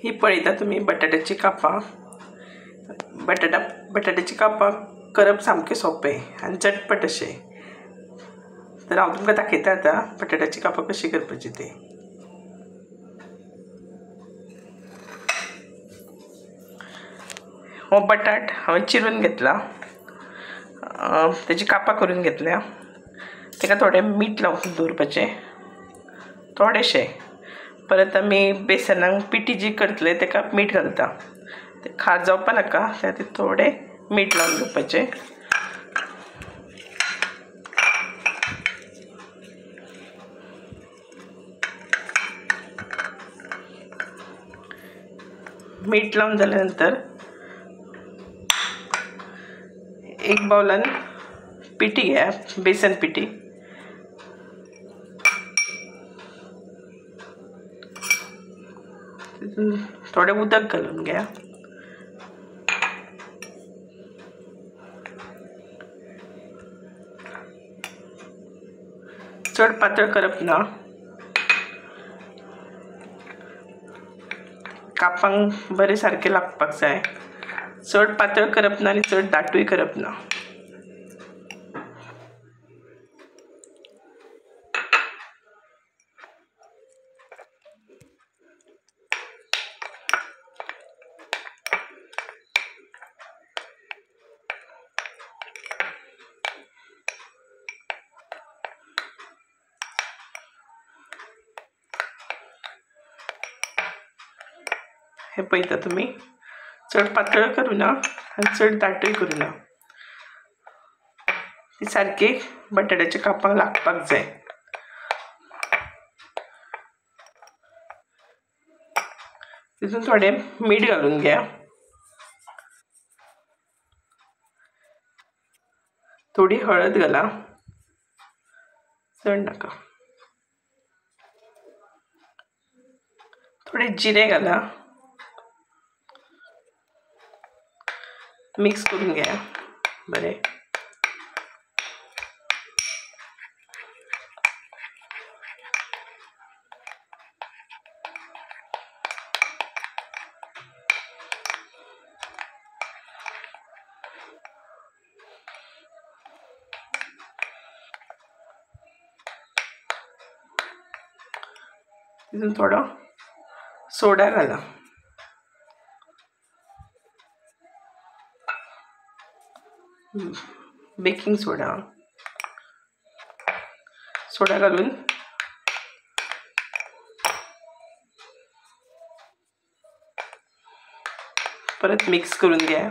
ही पळयता तुमी बटाट्याची कापां। बटाट्याची कापां करप सामकें सोंपें आनी झटपट अशें। तर हांव तुमकां दाखयता आतां बटाट्याची कापां कशी करपाची ती। हो बटाट हांवें चिरून घेतला, तेजी कापां करून घेतल्या। तेका थोडें मीठ लावन दवरपाचें थोडेशें। परत आमी बेसनाक पिठी जी करतले तेका मीठ घालता, ते खार जावपा नाका त्या खातीर थोडें मीठ लावन दवरपाचें। मीठ लावन जाल्या नंतर एक बाउलान पिठी घेया, बेसन पिठी। थोडें उदक घालून घ्या। चड पातळ करप ना, कापांक बरें सारकें लागपाक जाय। चड पातळ करप ना आनी चड दाटूय करप ना। हे पळयता तुमी, चड पातळ करूं ना आनी चड दाटूय करूं ना, ती सारकी बटाट्याच्या कापांक लागपाक जाय। तितून थोडें मीठ घालून घ्या, थोडी हळद घाला, चड नाका। थोडें जिरें घाला, मिक्स करून घ्या बरें। तितून थोडो सोडा घाला, बेकिंग सोडा घालून परत मिक्स करून घ्या।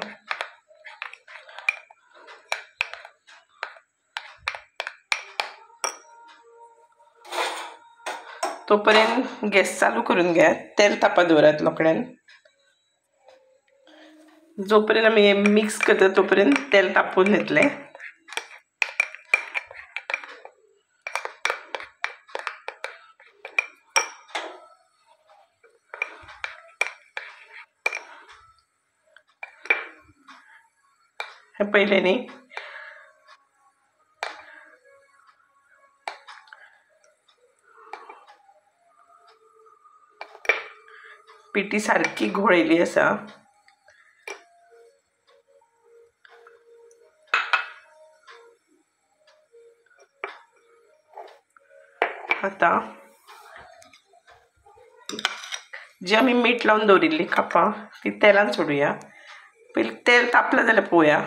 तोपर्यंत गॅस चालू करून घ्या, तेल तापा दवरात लोकड्यान। जोपर्यंत आमी हें मिक्स करता तोपर्यंत तेल तापोवन येतलें। हे पयलें न्ही पिठी सारकी घोळयली आसा। आतां जी आमी मीठ लावन दवरिल्ली कापां ती तेलान सोडुया। पयलीं तेल तापलें जाल्यार पळोवया।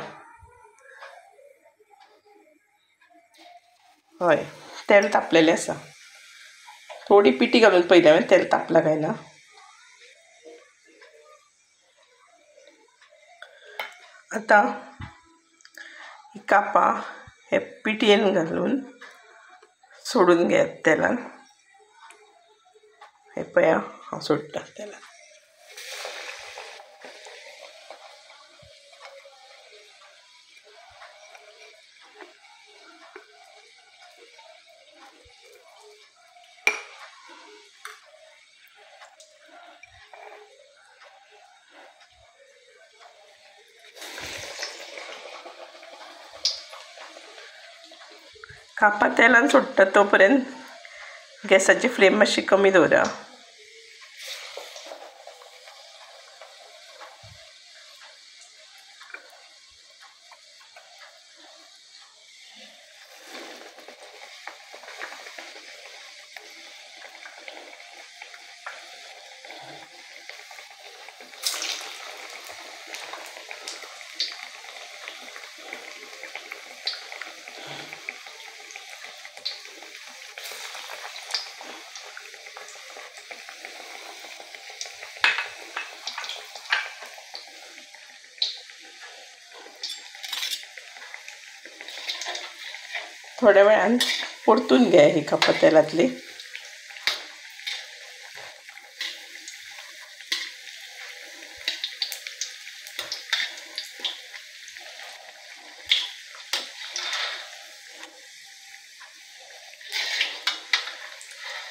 हय, तेल तापलेलें आसा। थोडी पिठी घालून पयलें हांवें तेल तापलां काय ना। आतां ही कापां हे पिटयेन घालून सोडून घेयात तेलान। हे पळया हांव सोडटा तेलान। कापां तेलान सुट्टा तोपर्यंत गॅसाची फ्लेम मातशी कमी दवरा। थोड्या वेळान परतून घ्या ही कापां तेलातली.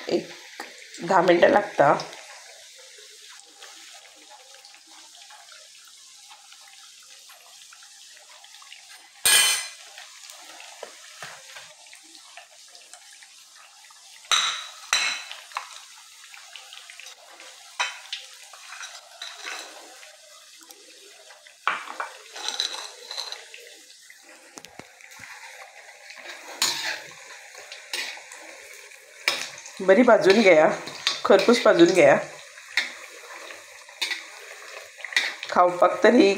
एक 10 मिनटं लागता. बरी भाजून घ्या, खरपूस भाजून घ्या. खावपाक तरी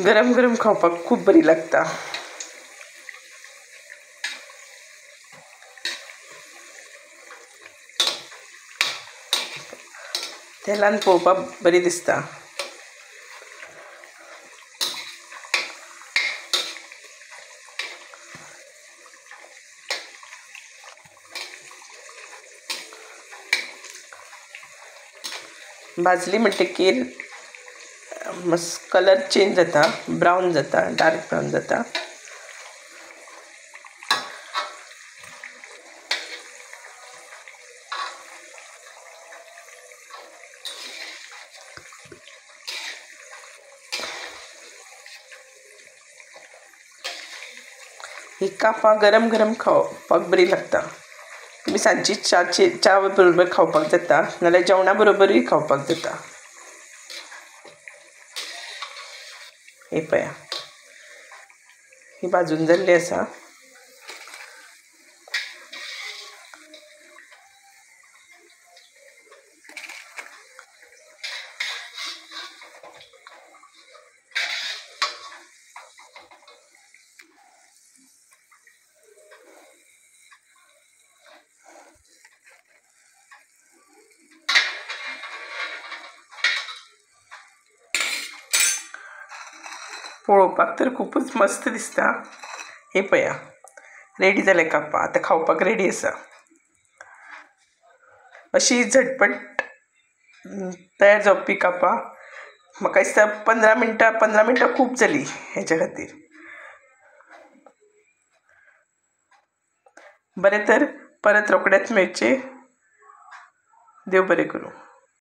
गरम गरम खावपाक खूब बरी लागता. तेलान पळोवपाक बरी दिसता. भाजली म्हणटकीर कलर चेंज जाता, ब्रावन जाता, डार्क ब्रावन जाता. ही कापां गरम गरम खावपाक बरी लागता. तुम्ही सांजची च्या बरोबर खावपाक जाता, नाल्यार जेवणा बरोबरूय खावपाक जाता. हे पळया, ही भाजून जाल्ली आसा. पळोवपाक तर खूबच मस्त दिसता. हे पळया, रेडी जाले कापां. आतां खावपाक रेडी आसा. अशी झटपट तयार जावपी कापां म्हाका दिसता 15 मिनटां खूब जाली हेच्या खातीर. बरें तर परत रोखडेंच मेळचें. देव बरें करूं.